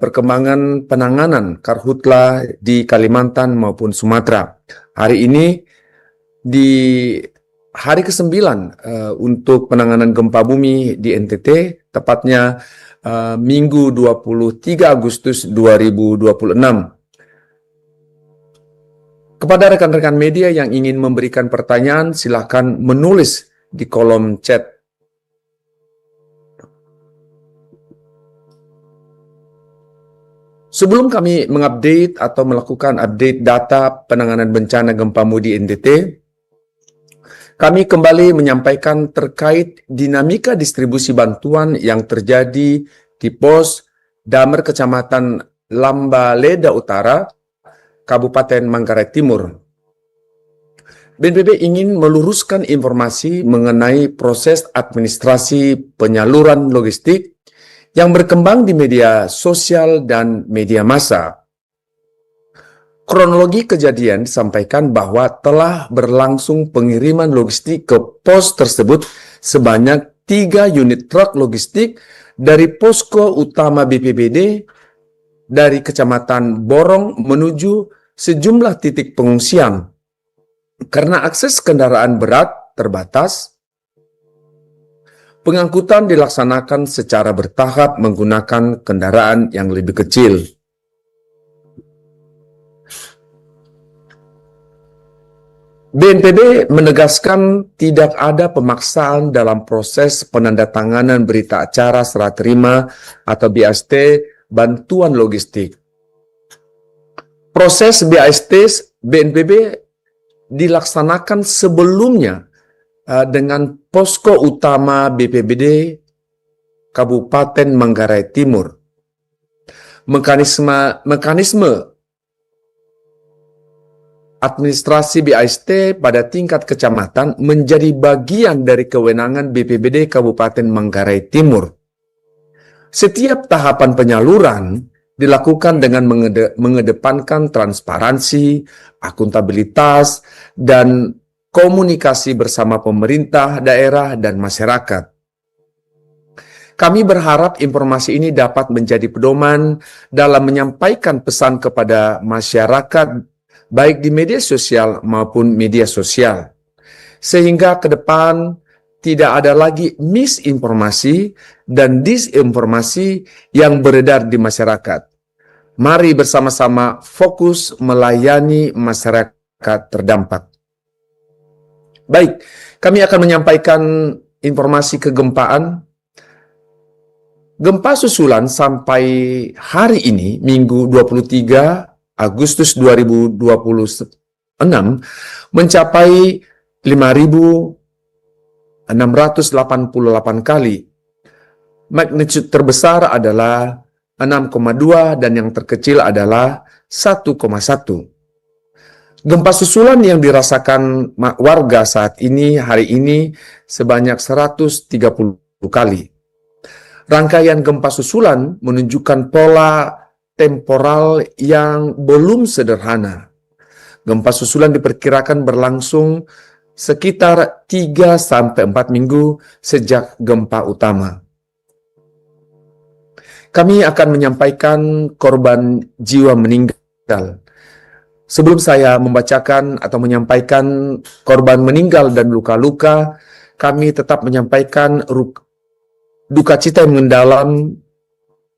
perkembangan penanganan karhutla di Kalimantan maupun Sumatera. Hari ini di hari ke-9 untuk penanganan gempa bumi di NTT, tepatnya Minggu 23 Agustus 2026. Kepada rekan-rekan media yang ingin memberikan pertanyaan, silakan menulis di kolom chat. Sebelum kami mengupdate atau melakukan update data penanganan bencana gempa bumi di NTT, kami kembali menyampaikan terkait dinamika distribusi bantuan yang terjadi di pos Damer Kecamatan Lambaleda Utara, Kabupaten Manggarai Timur. BNPB ingin meluruskan informasi mengenai proses administrasi penyaluran logistik yang berkembang di media sosial dan media massa. Kronologi kejadian disampaikan bahwa telah berlangsung pengiriman logistik ke pos tersebut sebanyak 3 unit truk logistik dari posko utama BPBD dari Kecamatan Borong menuju sejumlah titik pengungsian. Karena akses kendaraan berat terbatas, pengangkutan dilaksanakan secara bertahap menggunakan kendaraan yang lebih kecil. BNPB menegaskan tidak ada pemaksaan dalam proses penandatanganan berita acara serah terima atau BAST bantuan logistik. Proses BAST BNPB dilaksanakan sebelumnya dengan posko utama BPBD Kabupaten Manggarai Timur. Mekanisme administrasi BAST pada tingkat kecamatan menjadi bagian dari kewenangan BPBD Kabupaten Manggarai Timur. Setiap tahapan penyaluran dilakukan dengan mengedepankan transparansi, akuntabilitas, dan komunikasi bersama pemerintah daerah dan masyarakat. Kami berharap informasi ini dapat menjadi pedoman dalam menyampaikan pesan kepada masyarakat, baik di media sosial maupun media sosial, sehingga ke depan tidak ada lagi misinformasi dan disinformasi yang beredar di masyarakat. Mari bersama-sama fokus melayani masyarakat terdampak. Baik, kami akan menyampaikan informasi kegempaan. Gempa susulan sampai hari ini, Minggu 23 Agustus 2026, mencapai 5.688 kali. Magnitudo terbesar adalah 6,2 dan yang terkecil adalah 1,1. Gempa susulan yang dirasakan warga saat ini, hari ini, sebanyak 130 kali. Rangkaian gempa susulan menunjukkan pola temporal yang belum sederhana. Gempa susulan diperkirakan berlangsung sekitar 3-4 minggu sejak gempa utama. Kami akan menyampaikan korban jiwa meninggal. Sebelum saya membacakan atau menyampaikan korban meninggal dan luka-luka, kami tetap menyampaikan duka cita yang mendalam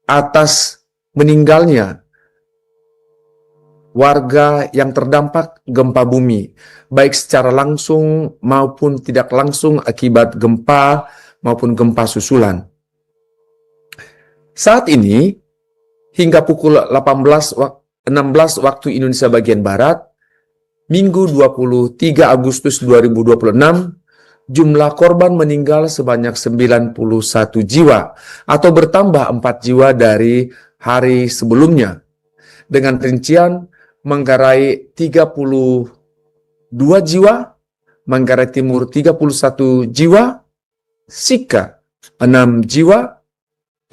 atas meninggalnya warga yang terdampak gempa bumi, baik secara langsung maupun tidak langsung akibat gempa maupun gempa susulan. Saat ini, hingga pukul 16 waktu Indonesia bagian Barat, Minggu 23 Agustus 2026, jumlah korban meninggal sebanyak 91 jiwa atau bertambah 4 jiwa dari hari sebelumnya. Dengan rincian, Manggarai 32 jiwa, Manggarai Timur 31 jiwa, Sika 6 jiwa,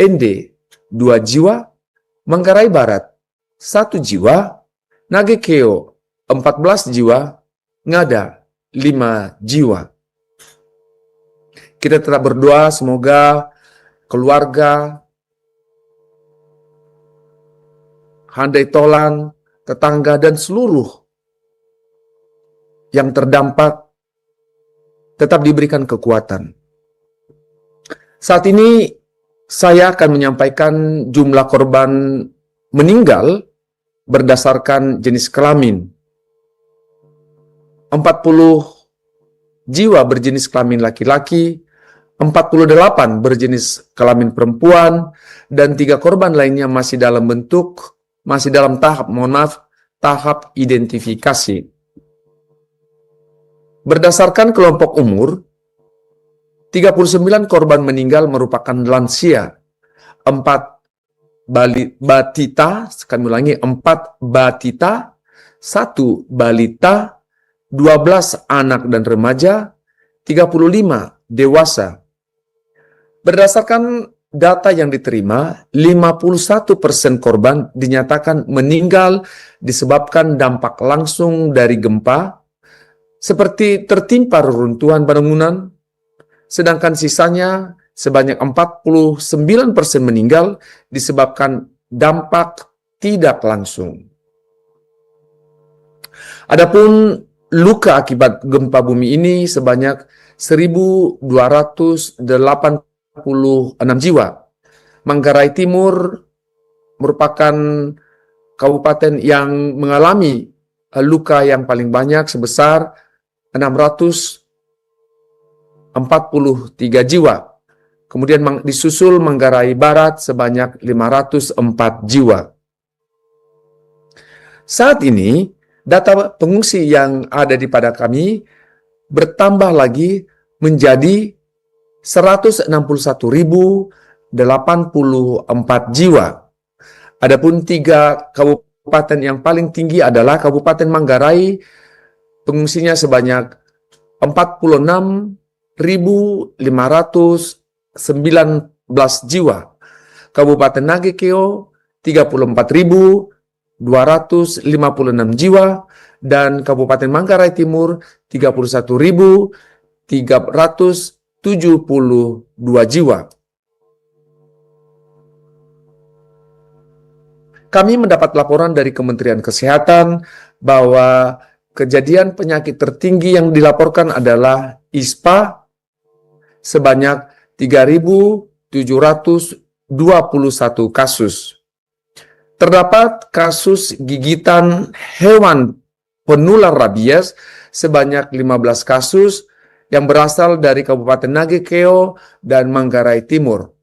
ND 2 jiwa, Manggarai Barat 1 jiwa, Nagekeo 14 jiwa, Ngada 5 jiwa. Kita tetap berdoa semoga keluarga handai tolan, tetangga, dan seluruh yang terdampak tetap diberikan kekuatan. Saat ini saya akan menyampaikan jumlah korban meninggal berdasarkan jenis kelamin. 40 jiwa berjenis kelamin laki-laki, 48 berjenis kelamin perempuan, dan 3 korban lainnya masih dalam tahap identifikasi. Berdasarkan kelompok umur, 39 korban meninggal merupakan lansia, 4 batita, 4 batita, 1 balita, 12 anak dan remaja, 35 dewasa. Berdasarkan data yang diterima, 51% korban dinyatakan meninggal disebabkan dampak langsung dari gempa, seperti tertimpa reruntuhan bangunan, sedangkan sisanya sebanyak 49% meninggal disebabkan dampak tidak langsung. Adapun luka akibat gempa bumi ini sebanyak 1.286 jiwa. Manggarai Timur merupakan kabupaten yang mengalami luka yang paling banyak sebesar 643 jiwa. Kemudian disusul Manggarai Barat sebanyak 504 jiwa. Saat ini, data pengungsi yang ada di pada kami bertambah lagi menjadi 161.084 jiwa. Adapun 3 kabupaten yang paling tinggi adalah Kabupaten Manggarai, pengungsinya sebanyak 46.519 jiwa. Kabupaten Nagekeo 34.256 jiwa, dan Kabupaten Manggarai Timur 31.372 jiwa. Kami mendapat laporan dari Kementerian Kesehatan bahwa kejadian penyakit tertinggi yang dilaporkan adalah ISPA sebanyak 3.721 kasus. Terdapat kasus gigitan hewan penular rabies sebanyak 15 kasus yang berasal dari Kabupaten Nagekeo dan Manggarai Timur.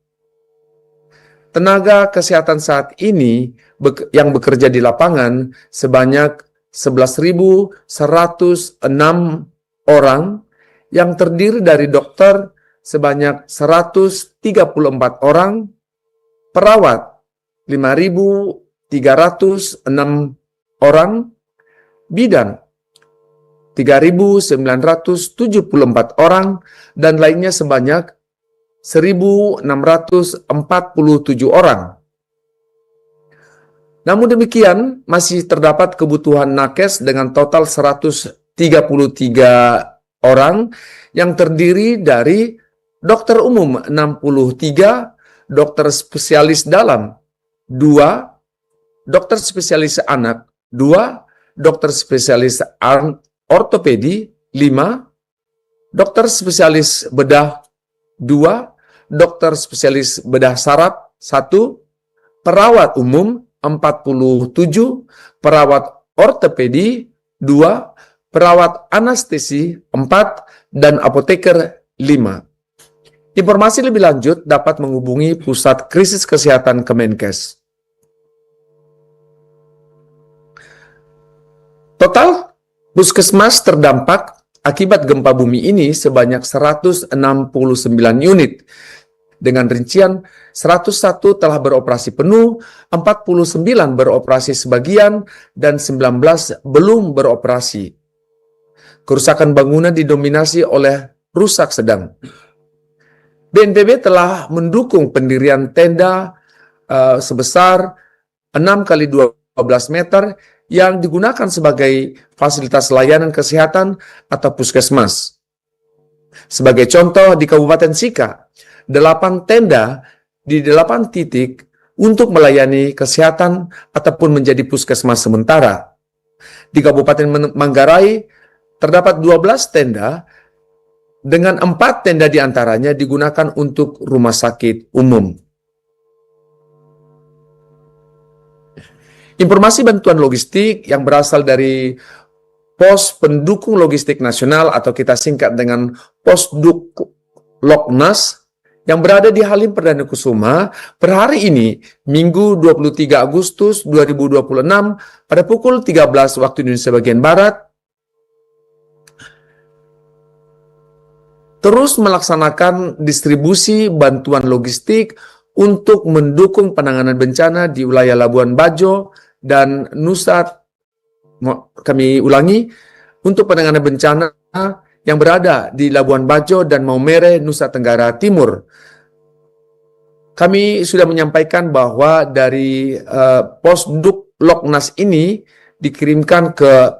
Tenaga kesehatan saat ini yang bekerja di lapangan sebanyak 11.106 orang yang terdiri dari dokter sebanyak 134 orang, perawat 5.306 orang, bidan 3.974 orang, dan lainnya sebanyak 1.647 orang. Namun demikian, masih terdapat kebutuhan nakes dengan total 133 orang yang terdiri dari dokter umum 63, dokter spesialis dalam 2, dokter spesialis anak 2, dokter spesialis ortopedi 5, dokter spesialis bedah 2, dokter spesialis bedah saraf 1, perawat umum 47, perawat ortopedi 2, perawat anestesi 4, dan apoteker 5. Informasi lebih lanjut dapat menghubungi Pusat Krisis Kesehatan Kemenkes. Total puskesmas terdampak akibat gempa bumi ini sebanyak 169 unit. Dengan rincian 101 telah beroperasi penuh, 49 beroperasi sebagian, dan 19 belum beroperasi. Kerusakan bangunan didominasi oleh rusak sedang. BNPB telah mendukung pendirian tenda sebesar 6 kali 12 meter yang digunakan sebagai fasilitas layanan kesehatan atau puskesmas. Sebagai contoh, di Kabupaten Sika, 8 tenda di 8 titik untuk melayani kesehatan ataupun menjadi puskesmas sementara. Di Kabupaten Manggarai terdapat 12 tenda dengan 4 tenda diantaranya digunakan untuk rumah sakit umum. Informasi bantuan logistik yang berasal dari Pos Pendukung Logistik Nasional atau kita singkat dengan Posduk Loknas yang berada di Halim Perdana Kusuma per hari ini, Minggu 23 Agustus 2026 pada pukul 13 waktu Indonesia bagian Barat, terus melaksanakan distribusi bantuan logistik untuk mendukung penanganan bencana di wilayah Labuan Bajo dan Nusa, kami ulangi, untuk penanganan bencana yang berada di Labuan Bajo dan Maumere, Nusa Tenggara Timur. Kami sudah menyampaikan bahwa dari Posduk Loknas ini dikirimkan ke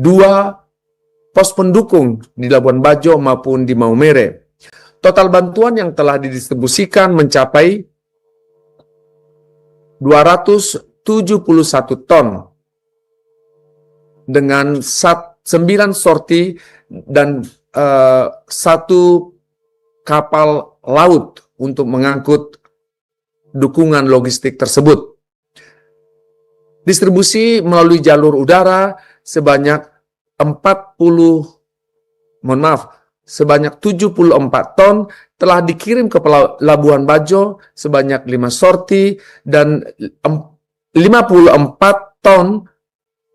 2 pos pendukung di Labuan Bajo maupun di Maumere. Total bantuan yang telah didistribusikan mencapai 271 ton dengan 9 sorti dan 1 kapal laut untuk mengangkut dukungan logistik tersebut. Distribusi melalui jalur udara sebanyak 74 ton telah dikirim ke Labuan Bajo sebanyak 5 sorti dan 54 ton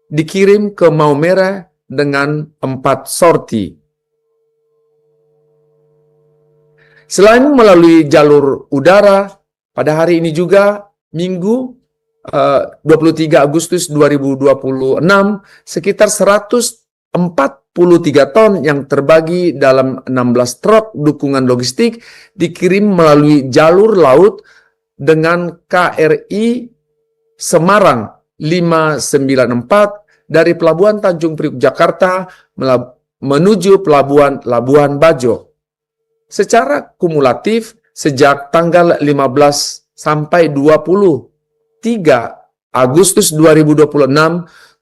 dikirim ke Maumere dengan 4 sorti. Selain melalui jalur udara, pada hari ini juga Minggu 23 Agustus 2026 sekitar 143 ton yang terbagi dalam 16 truk dukungan logistik dikirim melalui jalur laut dengan KRI Semarang 594 dari Pelabuhan Tanjung Priok Jakarta menuju Pelabuhan Labuan Bajo. Secara kumulatif sejak tanggal 15 sampai 23 Agustus 2026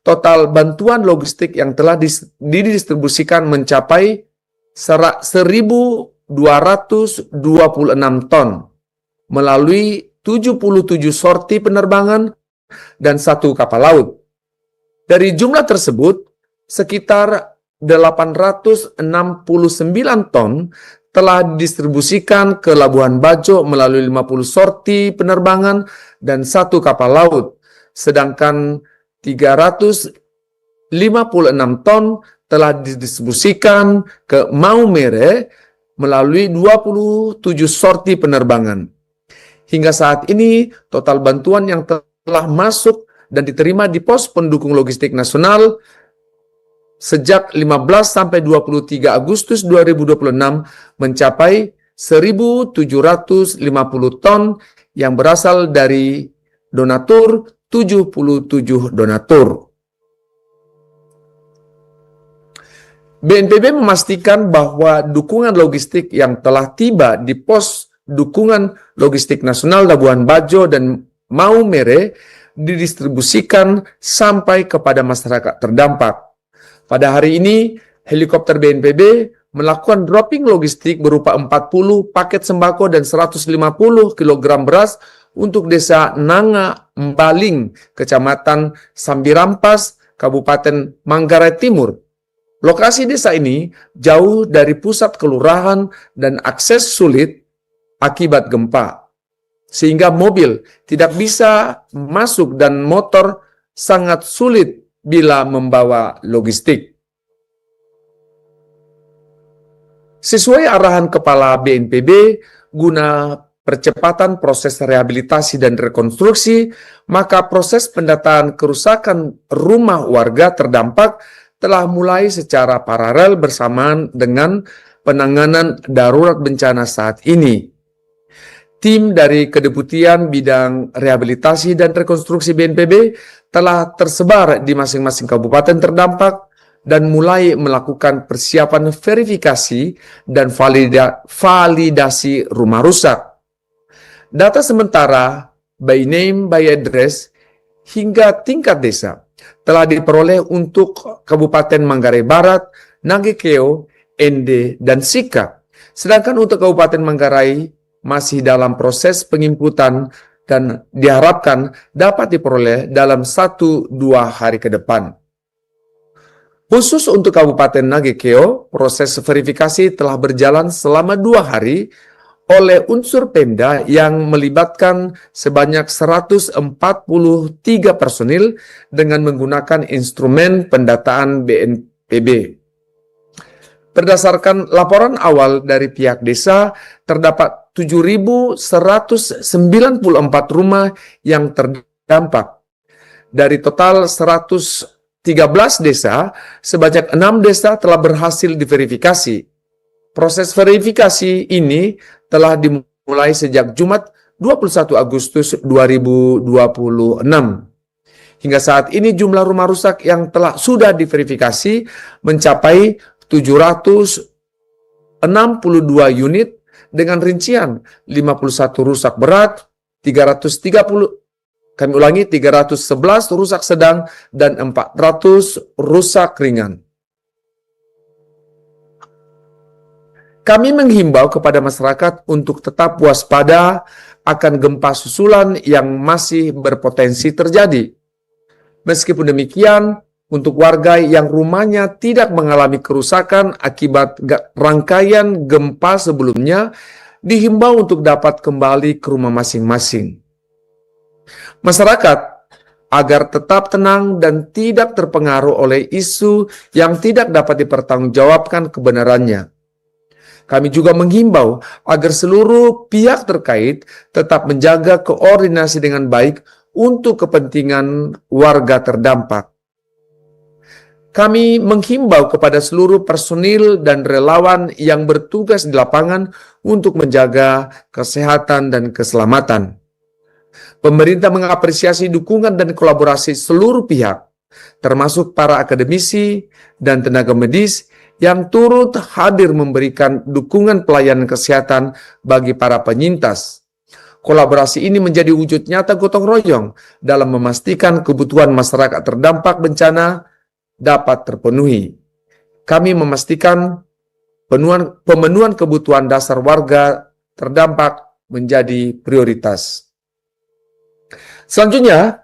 total bantuan logistik yang telah didistribusikan mencapai 1.226 ton melalui 77 sorti penerbangan dan 1 kapal laut. Dari jumlah tersebut, sekitar 869 ton telah didistribusikan ke Labuan Bajo melalui 50 sorti penerbangan dan 1 kapal laut, sedangkan 356 ton telah didistribusikan ke Maumere melalui 27 sorti penerbangan. Hingga saat ini, total bantuan yang telah masuk dan diterima di Pos Pendukung Logistik Nasional sejak 15 sampai 23 Agustus 2026 mencapai 1.750 ton yang berasal dari donatur 77 donatur. BNPB memastikan bahwa dukungan logistik yang telah tiba di Pos Dukungan Logistik Nasional Labuan Bajo dan Maumere didistribusikan sampai kepada masyarakat terdampak. Pada hari ini, helikopter BNPB melakukan dropping logistik berupa 40 paket sembako dan 150 kg beras untuk Desa Nanga Mbaling, Kecamatan Sambirampas, Kabupaten Manggarai Timur. Lokasi desa ini jauh dari pusat kelurahan dan akses sulit akibat gempa, sehingga mobil tidak bisa masuk dan motor sangat sulit bila membawa logistik. Sesuai arahan Kepala BNPB, guna percepatan proses rehabilitasi dan rekonstruksi, maka proses pendataan kerusakan rumah warga terdampak telah mulai secara paralel bersamaan dengan penanganan darurat bencana saat ini. Tim dari Kedeputian Bidang Rehabilitasi dan Rekonstruksi BNPB telah tersebar di masing-masing kabupaten terdampak dan mulai melakukan persiapan verifikasi dan validasi rumah rusak. Data sementara by name, by address, hingga tingkat desa telah diperoleh untuk Kabupaten Manggarai Barat, Nagekeo, Ende, dan Sika. Sedangkan untuk Kabupaten Manggarai masih dalam proses penginputan dan diharapkan dapat diperoleh dalam 1-2 hari ke depan. Khusus untuk Kabupaten Nagekeo, proses verifikasi telah berjalan selama 2 hari oleh unsur Pemda yang melibatkan sebanyak 143 personil dengan menggunakan instrumen pendataan BNPB. Berdasarkan laporan awal dari pihak desa, terdapat 7.194 rumah yang terdampak. Dari total 113 desa, sebanyak 6 desa telah berhasil diverifikasi. Proses verifikasi ini telah dimulai sejak Jumat 21 Agustus 2026. Hingga saat ini jumlah rumah rusak yang sudah diverifikasi mencapai 762 unit dengan rincian 51 rusak berat, 311 rusak sedang, dan 400 rusak ringan. Kami menghimbau kepada masyarakat untuk tetap waspada akan gempa susulan yang masih berpotensi terjadi. Meskipun demikian, untuk warga yang rumahnya tidak mengalami kerusakan akibat rangkaian gempa sebelumnya, dihimbau untuk dapat kembali ke rumah masing-masing. Masyarakat agar tetap tenang dan tidak terpengaruh oleh isu yang tidak dapat dipertanggungjawabkan kebenarannya. Kami juga menghimbau agar seluruh pihak terkait tetap menjaga koordinasi dengan baik untuk kepentingan warga terdampak. Kami menghimbau kepada seluruh personil dan relawan yang bertugas di lapangan untuk menjaga kesehatan dan keselamatan. Pemerintah mengapresiasi dukungan dan kolaborasi seluruh pihak, termasuk para akademisi dan tenaga medis yang turut hadir memberikan dukungan pelayanan kesehatan bagi para penyintas. Kolaborasi ini menjadi wujud nyata gotong royong dalam memastikan kebutuhan masyarakat terdampak bencana dapat terpenuhi. Kami memastikan pemenuhan kebutuhan dasar warga terdampak menjadi prioritas. Selanjutnya,